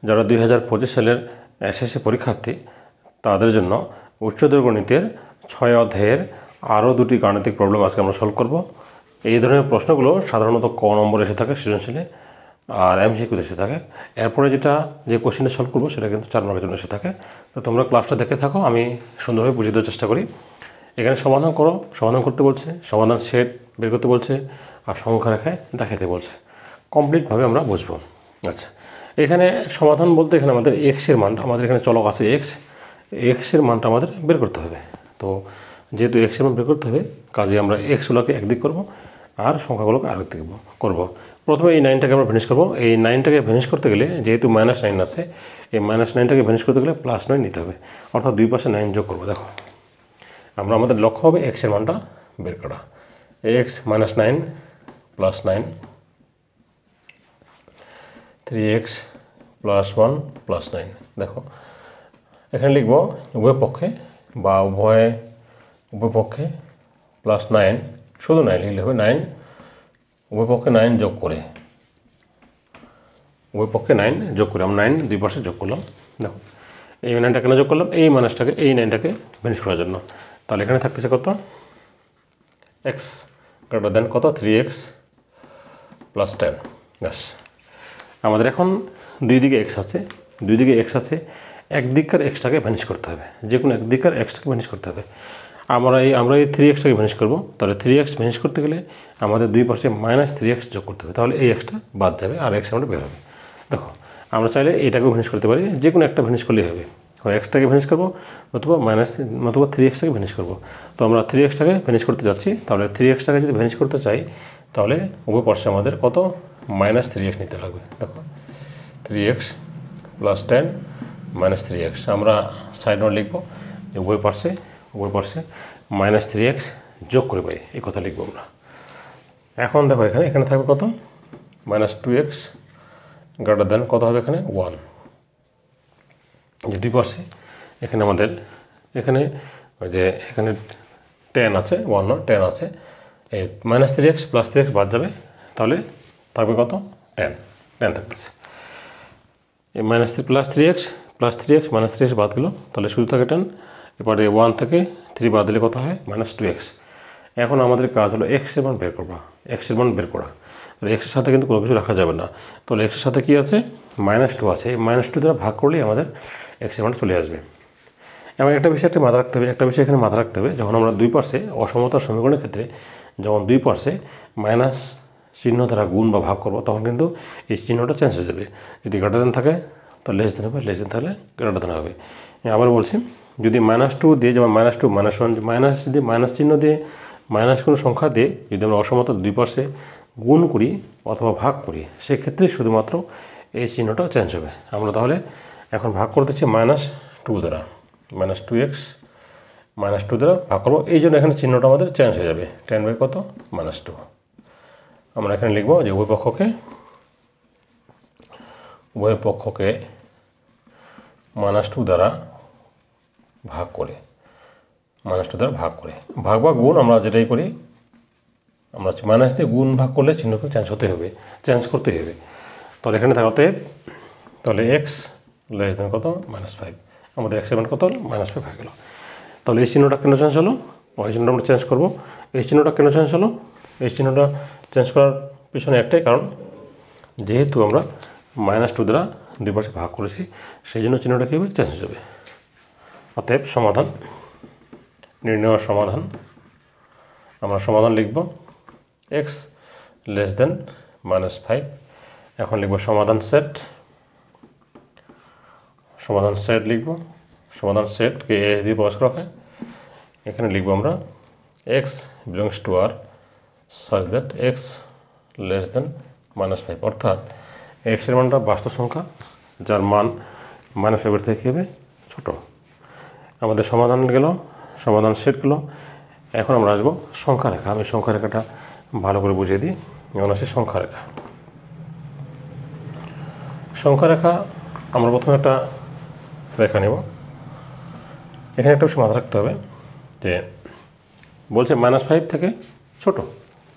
যারা 2025 সালের এসএসসি পরীক্ষার্থী তাদের জন্য উচ্চতর গণিতের 6 অধ্যায়ের আরও 2টি গাণিতিক প্রবলেম আজকে আমরা সলভ করব। এই ধরনের প্রশ্নগুলো সাধারণত ক নম্বর এসে থাকে সৃজনশীলে, আর এমসিকিউতে এসে থাকে। এরপরে যে কোশ্চেনটা সলভ করবো সেটা কিন্তু 4 মার্কের জন্য এসে থাকে। তো তোমরা ক্লাসটা দেখে থাকো, আমি সুন্দরভাবে বুঝিয়ে দেওয়ার চেষ্টা করি। এখানে সমাধান করো, সমাধান করতে বলছে, সমাধান সেট বের করতে বলছে, আর সংখ্যা রেখায় দেখাতে বলছে। কমপ্লিটভাবে আমরা বুঝবো। আচ্ছা, এখানে সমাধান বলতে এখানে আমাদের এক্সের মানটা, আমাদের এখানে চলক আছে এক্সের মানটা আমাদের বের করতে হবে। তো যেহেতু এক্সের মান বের করতে হবে, কাজে আমরা এক্সগুলোকে একদিক করব আর সংখ্যাগুলোকে আরেক দিক করবো। প্রথমে এই 9টাকে আমরা ভ্যানিশ করবো। এই 9টাকে ভ্যানিশ করতে গেলে যেহেতু -9 আছে, এই -9টাকে ভ্যানিশ করতে গেলে +9 নিতে হবে, অর্থাৎ দুই পাশে 9 যোগ করবো। দেখো, আমাদের লক্ষ্য হবে এক্সের মানটা বের করা। X -9 +9, 3x +1 +9। দেখো, এখানে লিখব উভয় পক্ষে বা উভয় পক্ষে +9, শুধু 9 লিখলে হবে। 9 উভয় পক্ষে 9 যোগ করে, উভয় পক্ষে 9 যোগ করে আমরা 9 দুই পাশে যোগ করলাম। দেখো, এই 9টা কেন যোগ করলাম? এই মাইনাসটাকে, এই 9টাকে ভ্যানিশ করার জন্য। তাহলে এখানে থাকতেছে কত? এক্স গ্রেটার দেন কত? 3x +10। ব্যাস, আমাদের এখন দুই দিকে এক্স আছে, একদিককার এক্সটাকে ভ্যানিশ করতে হবে, যে কোনো একদিককার এক্সটাকে ভ্যানিশ করতে হবে। আমরা এই 3xটাকে ভ্যানিশ করবো। তাহলে 3x ভ্যানিশ করতে গেলে আমাদের দুই পাশে -3x যোগ করতে হবে, তাহলে এই এক্সটা বাদ যাবে আর এক্স আমরা বের হবে। দেখো, আমরা চাইলে এটাকেও ভ্যানিশ করতে পারি, যে কোনো একটা ভ্যানিশ করলেই হবে। হয় এক্সটাকে ভ্যানিশ করবো, নতুবা 3xটাকে ভ্যানিশ করবো। তো আমরা 3xটাকে ভ্যানিশ করতে যাচ্ছি। তাহলে 3xটাকে যদি ভ্যানিশ করতে চাই, তাহলে উভয় পাশে আমাদের কত? -3x নিতে লাগবে। দেখো, 3x +10 -3x, আমরা সাইড নোট লিখবো যে উভয় পাশে -3x যোগ করে পাই, এই কথা লিখবো আমরা। এখন দেখো, এখানে থাকবে কত? -2x গ্রেটার দেন কত হবে? এখানে 1। যে দুই পাশে এখানে আমাদের এখানে 10 আছে, 1 না 10 আছে, এই -3x +3x বাদ যাবে, তাহলে থাকবে কত? 10 থাকতেছে। এই +3x বাদ গেল, তাহলে শুধু থাকে 10। এরপরে 1 থেকে 3 বাদ দিলে কত হয়? -2x। এখন আমাদের কাজ হলো এক্সের মান বের করা। তাহলে এক্সের সাথে কিন্তু কোনো কিছু রাখা যাবে না। তাহলে এক্সের সাথে কি আছে? -2 আছে। এই -2 দ্বারা ভাগ করলেই আমাদের এক্সের মান চলে আসবে। এবং একটা বিষয় এখানে মাথা রাখতে হবে, যখন আমরা দুই পাশে অসমতার সমীকরণের ক্ষেত্রে যখন দুই পাশে মাইনাস চিহ্ন দ্বারা গুণ বা ভাগ করবো, তখন কিন্তু এই চিহ্নটা চেঞ্জ হয়ে যাবে। যদি গ্রেটার দেন থাকে তো লেস দেন হবে, লেস দেন থাকলে গ্রেটার দেন হবে। আবার বলছি, যদি -2 দিয়ে, যেমন -2 -1, যদি মাইনাস চিহ্ন দিয়ে, মাইনাস কোনো সংখ্যা দিয়ে যদি আমরা অসমতার দুই পাশে গুণ করি অথবা ভাগ করি, সেক্ষেত্রে শুধুমাত্র এই চিহ্নটা চেঞ্জ হবে। আমরা তাহলে এখন ভাগ করতেছি -2 দ্বারা, -2x -2 দ্বারা ভাগ করবো। এই জন্য এখানে চিহ্নটা আমাদের চেঞ্জ হয়ে যাবে, 10 কত? -2। আমরা এখানে লিখবো যে উভয় পক্ষকে -2 দ্বারা ভাগ করে, ভাগ বা গুণ আমরা যেটাই করি, আমরা মাইনাস দিয়ে গুণ ভাগ করলে চিহ্নকে চেঞ্জ করতে হবে। তাহলে এখানে থাকতে, তাহলে এক্স লেস দেন কত? -5। আমাদের এক্সের মান কত? -5 হয়ে গেল। তাহলে এই চিহ্নটা কেন চেঞ্জ হলো? এই চিহ্নটা আমরা চেঞ্জ করবো। এই চিহ্নটা কেন চেঞ্জ হলো? এই চিহ্নটা চেঞ্জ করার পিছনে একটাই কারণ, যেহেতু আমরা -2 দ্বারা দুই পাশে ভাগ করেছি, সেই জন্য চিহ্নটা কী হবে? চেঞ্জ হয়ে যাবে। অতএব সমাধান, নির্ণয় সমাধান, আমরা সমাধান লিখব এক্স লেস দেন -5। এখন লিখব সমাধান সেট লিখব। সমাধান সেটকে এস দিয়ে প্রকাশ করা হয়। এখানে লিখব আমরা x belongs to R such that x less than -5, অর্থাৎ এক্সের মানটা বাস্তব সংখ্যা যার মান -5 থেকে কী হবে? ছোটো। আমাদের সমাধান গেল, সমাধান সেট গেল। এখন আমরা আসবো সংখ্যা রেখা। আমি সংখ্যা রেখাটা ভালো করে বুঝিয়ে দিই। এখন আসে সংখ্যা রেখা। আমরা প্রথমে একটা রেখা নেব। এখানে একটা বিষয় মাথা রাখতে হবে যে বলছে -5 থেকে ছোট,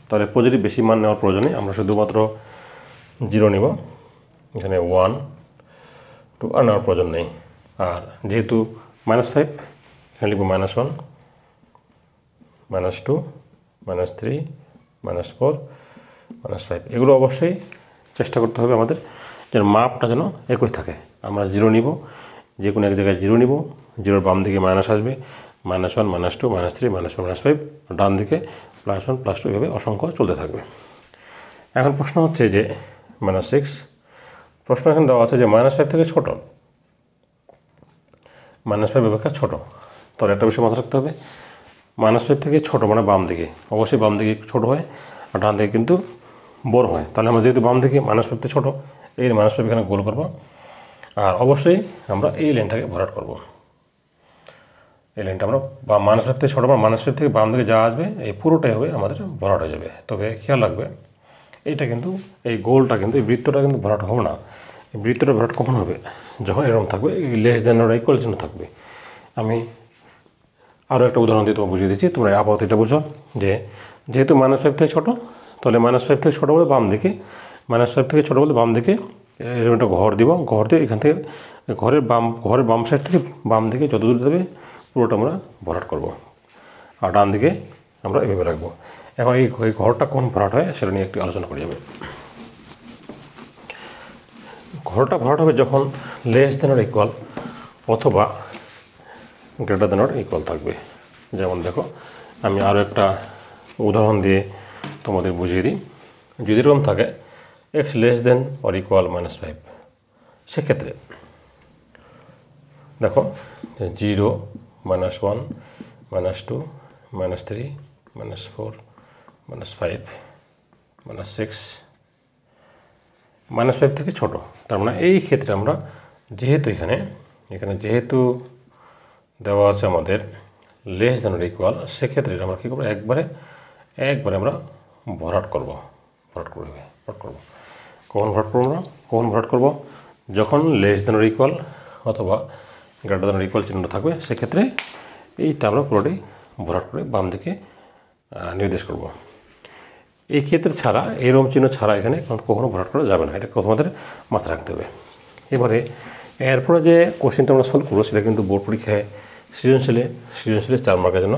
তাহলে পজিটিভ বেশি মান নেওয়ার প্রয়োজনে আমরা শুধুমাত্র 0 নেব। এখানে 1 2 আর নেওয়ার প্রয়োজন নেই। আর যেহেতু -5 এখানে লিখব -1 -2 -3 -4 -5। এগুলো অবশ্যই চেষ্টা করতে হবে আমাদের যেন মাপটা যেন একই থাকে। আমরা 0 নিব, যে কোনো এক জায়গায় 0 নিব, 0-র বাম দিকে মাইনাস আসবে, -1 -2 -3 -4 -5, ডান দিকে +1 +2 এভাবে অসংখ্য চলতে থাকবে। এখন প্রশ্ন হচ্ছে যে -6, প্রশ্ন এখানে দেওয়া আছে যে -5 থেকে ছোট, -5 অপেক্ষা ছোট। তাহলে একটা বিষয় মাথায় রাখতে হবে, -5 থেকে ছোট মানে বাম দিকে, অবশ্যই বাম দিকে ছোট হয় আর ডান দিকে কিন্তু বড় হয়। তাহলে আমরা যেহেতু বাম দিকে -5 থেকে ছোট, এই -5 এখানে গোল করব আর অবশ্যই আমরা এই লাইনটাকে ভরাট করব। এই লাইনটা আমরা -5 থেকে ছোট, -5 থেকে বাম দিকে যা আসবে এই পুরোটাই হবে আমাদের ভরাট হয়ে যাবে। তবে খেয়াল রাখবে এইটা কিন্তু, এই গোলটা কিন্তু, এই বৃত্তটা কিন্তু ভরাট হবে না। এই বৃত্তটা ভরাট কখন হবে? যখন এরকম থাকবে, লেস দেন অর ইকুয়াল চিহ্ন থাকবে। আমি আরও একটা উদাহরণ দিয়ে তোমাকে বুঝিয়ে দিচ্ছি, তোমরা আপাতত এটা বুঝো যে যেহেতু -5 থেকে ছোটো, তাহলে -5 থেকে ছোটো বলে বাম দিকে, -5 থেকে ছোটো বলে বাম দিকে এরকম একটা ঘর দিব, ঘর দিয়ে এখান থেকে ঘরের বাম সাইড থেকে বাম দিকে যত দূর দেবে পুরোটা আমরা ভরাট করব। আর ডান দিকে আমরা এভাবে রাখবো। এখন এই ঘরটা কখন ভরাট হয় সেটা নিয়ে একটু আলোচনা করা যাবে। ঘরটা ভরাট হবে যখন লেস দেন অর ইকুয়াল অথবা গ্রেটার দেন অর ইকুয়াল থাকবে। যেমন দেখো, আমি আরও একটা উদাহরণ দিয়ে তোমাদের বুঝিয়ে দিই। যদি এরকম থাকে x less than or equal -5, সেক্ষেত্রে দেখো 0 -1 -2 -3 -4 -5 -6, -5 থেকে ছোট। তার মানে এই ক্ষেত্রে আমরা যেহেতু এখানে যেহেতু দেওয়া আছে আমাদের লেস দেন অর ইকুয়াল, সেক্ষেত্রে আমরা কী করবো, একবারে আমরা ভরাট করব। কখন ভরাট করব? যখন লেস দেন অর ইকুয়াল অথবা গ্রেটার দেন অর ইকুয়াল চিহ্নটা থাকবে, সেক্ষেত্রে এইটা আমরা পুরোটাই ভরাট করে বাম দিকে নির্দেশ করব। এই ক্ষেত্রে ছাড়া, এরকম চিহ্ন ছাড়া এখানে কখনো ভরাট করা যাবে না, এটা তোমাদের মাথায় রাখতে হবে। এবারে এরপরে যে কোশ্চেনটা আমরা সলভ করবো সেটা কিন্তু বোর্ড পরীক্ষায় সৃজনশীলে 4 মার্কের জন্য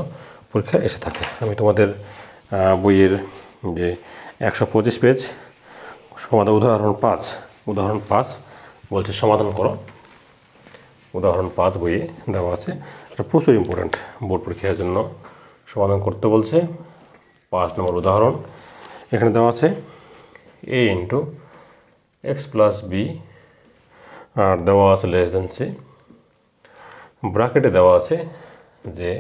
পরীক্ষা এসে থাকে। আমি তোমাদের বইয়ের যে 125 পেজ সমাধান উদাহরণ 5 বলছে সমাধান করো। উদাহরণ 5 বইয়ে দেওয়া আছে, এটা প্রচুর ইম্পর্ট্যান্ট বোর্ড পরীক্ষার জন্য। সমাধান করতে বলছে 5 নম্বর উদাহরণ। এখানে দেওয়া আছে a into x plus b আর দেওয়া আছে লেস দেন c, ব্র্যাকেটে দেওয়া আছে যে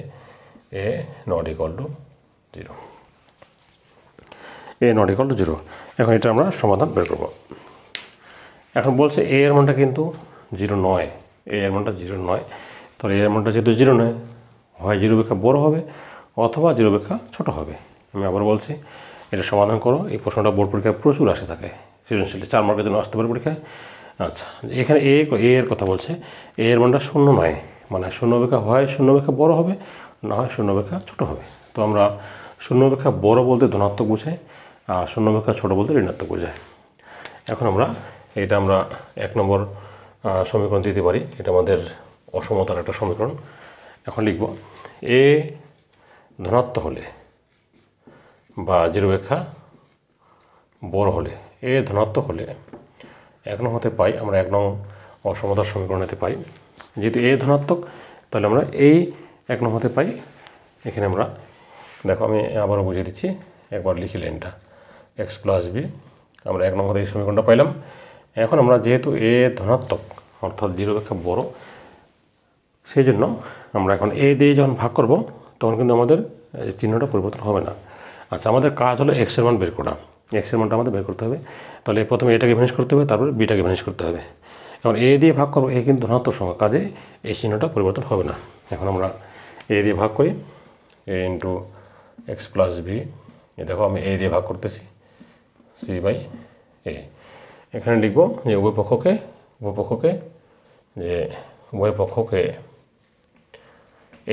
a not equal to 0, a not equal to 0। এখন এটা আমরা সমাধান বের করব। এখন বলছে a এর মানটা কিন্তু 0 নয়, a এর মানটা 0 নয়। তাহলে a এর মানটা যেহেতু 0 নয়, হয় 0 অপেক্ষা বড় হবে অথবা 0 অপেক্ষা ছোট হবে। আমি আবার বলছি, এটা সমাধান করো। এই প্রশ্নটা বোর্ড পরীক্ষায় প্রচুর আসে থাকে, সৃজনশীলে 4 মার্কের জন্য আসতে পারে পরীক্ষায়। আচ্ছা, এখানে এ এর কথা বলছে, এ এর মানটা 0 নয়, মানে 0 অপেক্ষা হয় 0 অপেক্ষা বড় হবে, না হয় 0 অপেক্ষা ছোট হবে। তো আমরা 0 অপেক্ষা বড় বলতে ধনাত্মক বোঝাই আর 0 অপেক্ষা ছোট বলতে ঋণাত্মক বোঝায়। এখন আমরা 1 নম্বর সমীকরণ দিতে পারি, এটা আমাদের অসমতার একটা সমীকরণ। এখন লিখব এ ধনাত্মক হলে বা 0 অপেক্ষা বড় হলে, এ ধনাত্মক হলে 1 নং হতে পাই আমরা 1 নং অসমতার সমীকরণ হতে পাই। যেহেতু এ ধনাত্মক, তাহলে আমরা এই 1 নং হতে পাই। এখানে আমরা দেখো, আমি আবারও বুঝিয়ে দিচ্ছি, একবার লিখি লাইনটা, x প্লাস বি, আমরা 1 নং হতে এই সমীকরণটা পাইলাম। এখন আমরা যেহেতু এ ধনাত্মক অর্থাৎ 0 অপেক্ষা বড়, সেই জন্য আমরা এখন এ দিয়ে যখন ভাগ করব তখন কিন্তু আমাদের চিহ্নটা পরিবর্তন হবে না। আচ্ছা, আমাদের কাজ হলো x এর মান বের করা, x এর মানটা আমাদের বের করতে হবে। তাহলে প্রথমে এটাকে ভ্যানিশ করতে হবে, তারপরে বিটাকে ভ্যানিশ করতে হবে। এখন এ দিয়ে ভাগ করবো, এ কিন্তু ধনাত্মক সংখ্যা, কাজে এই চিহ্নটা পরিবর্তন হবে না। এখন আমরা এ দিয়ে ভাগ করি, এ ইন্টু এক্স প্লাস বি। এ দেখো, আমি এ দিয়ে ভাগ করতেছি, সি বাই এ। এখানে লিখব যে উভয় পক্ষকে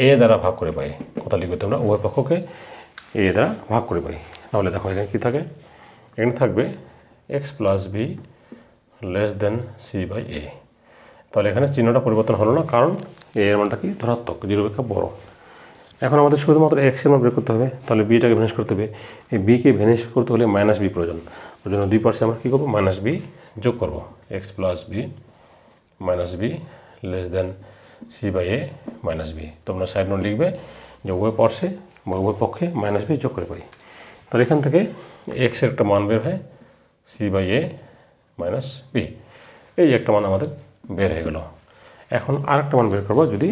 এ দ্বারা ভাগ করে পাই। কথা লিখবে তোমরা, উভয় পক্ষকে এ দ্বারা ভাগ করে পাই। তাহলে দেখো এখানে কী থাকে, এখানে থাকবে x plus b less than c by a. তাহলে এখানে চিহ্নটা পরিবর্তন হলো না, কারণ এর মানটা কি ধনাত্মক, 0 অপেক্ষা বড়। এখন আমাদের শুধুমাত্র এক্সের মান বের করতে হবে, তাহলে বিটাকে ভ্যানিশ করতে হবে। এই বিকে ভ্যানিশ করতে হলে মাইনাস বি প্রয়োজন। ওই জন্য দুই পাশে আমরা কী করবো, মাইনাস বি যোগ করবো। X plus b minus b less than c by a minus b. তোমরা সাইড নোট লিখবে যে উভয় পার্শ্বে বা উভয় পক্ষে মাইনাস বি যোগ করে পাই। তাহলে এখান থেকে এক্সের একটা মান বের হয় c by a minus b, এই একটা মান আমাদের বের হয়ে গেল। এখন আরেকটা মান বের করবো যদি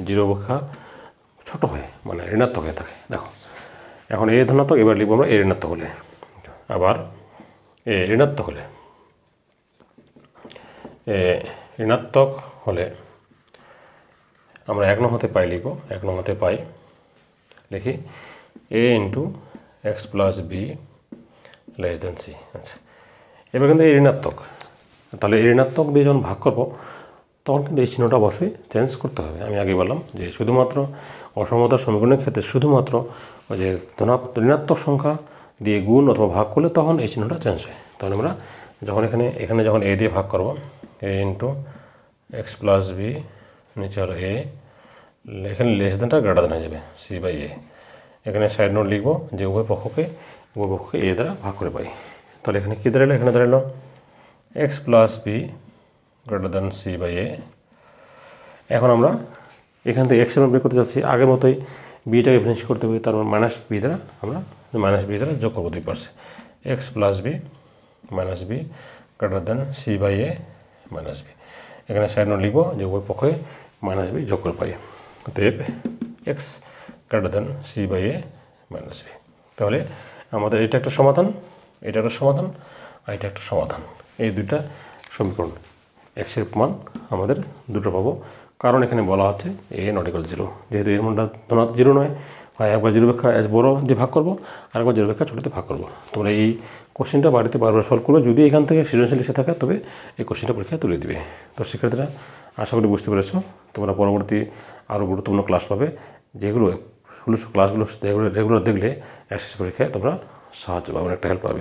0 অপেক্ষা ছোট হয়, মানে ঋণাত্মক হয়ে থাকে। দেখো এখন এ ধনাত্মক, এবার লিখবো আমরা এ ঋণাত্মক হলে, আবার এ ঋণাত্মক হলে, এ ঋণাত্মক হলে আমরা 1 নং হতে পাই লিখবো, 1 নং হতে পাই লিখি a into x plus b less than c. আচ্ছা, এবার কিন্তু এই ঋণাত্মক, তাহলে এই ঋণাত্মক দিয়ে যখন ভাগ করবো তখন কিন্তু এই চিহ্নটা অবশ্যই চেঞ্জ করতে হবে। আমি আগে বললাম যে শুধুমাত্র অসমতার সমীকরণের ক্ষেত্রে শুধুমাত্র ওই যে ঋণাত্মক সংখ্যা দিয়ে গুণ অথবা ভাগ করলে তখন এই চিহ্নটা চেঞ্জ হয়। তাহলে আমরা যখন এখানে যখন এ দিয়ে ভাগ করবো, এ ইন্টু এক্স প্লাস বি নিচে হলো এ, এখানে লেস দেনটা গ্রেটার দেন হয়ে যাবে সি বাই এ। এখানে সাইড নোট লিখবো যে উভয় পক্ষকে এ দ্বারা ভাগ করে পাই। তাহলে এখানে কী দাঁড়ালো, এখানে দাঁড়ালো x plus b greater than c by a. এখন আমরা এখান থেকে এক্স বের করতে যাচ্ছি, আগের মতোই বিটাকে ভ্যানিশ করতে হবে, তার মাইনাস বি দ্বারা আমরা মাইনাস বি দ্বারা যোগ করবো দুই পাশে। X plus b minus b greater than c by a minus b. এখানে সাইড নোট লিখবো যে উভয় পক্ষে মাইনাস বি যোগ করে পাই। অতএব x greater than c by a minus b. তাহলে আমাদের এটা একটা সমাধান, এটা একটা সমাধান, আর এটা একটা সমাধান। এই দুইটা সমীকরণ এক্সের মান আমাদের দুটো পাবো, কারণ এখানে বলা হচ্ছে এ নট ইকুয়াল 0। যেহেতু এর মানটা ধনাত্মক 0 নয়, হয় একবার 0 অপেক্ষা বড় দিয়ে ভাগ করবো, আর একবার 0 অপেক্ষা ছোটোতে ভাগ করবো। তোমরা এই কোশ্চেনটা বাড়িতে বারবার সলভ করবে, যদি এখান থেকে সৃজনশীল এসে থাকে তবে এই কোশ্চেনটা পরীক্ষায় তুলে দিবে। তো শিক্ষার্থীরা আশা করি বুঝতে পেরেছো। তোমরা পরবর্তী আরও গুরুত্বপূর্ণ ক্লাস পাবে, যেগুলো ক্লাসগুলো রেগুলার দেখলে এসএসসি পরীক্ষায় তোমরা সাহায্য পাবে, অনেকটা হেল্প পাবে।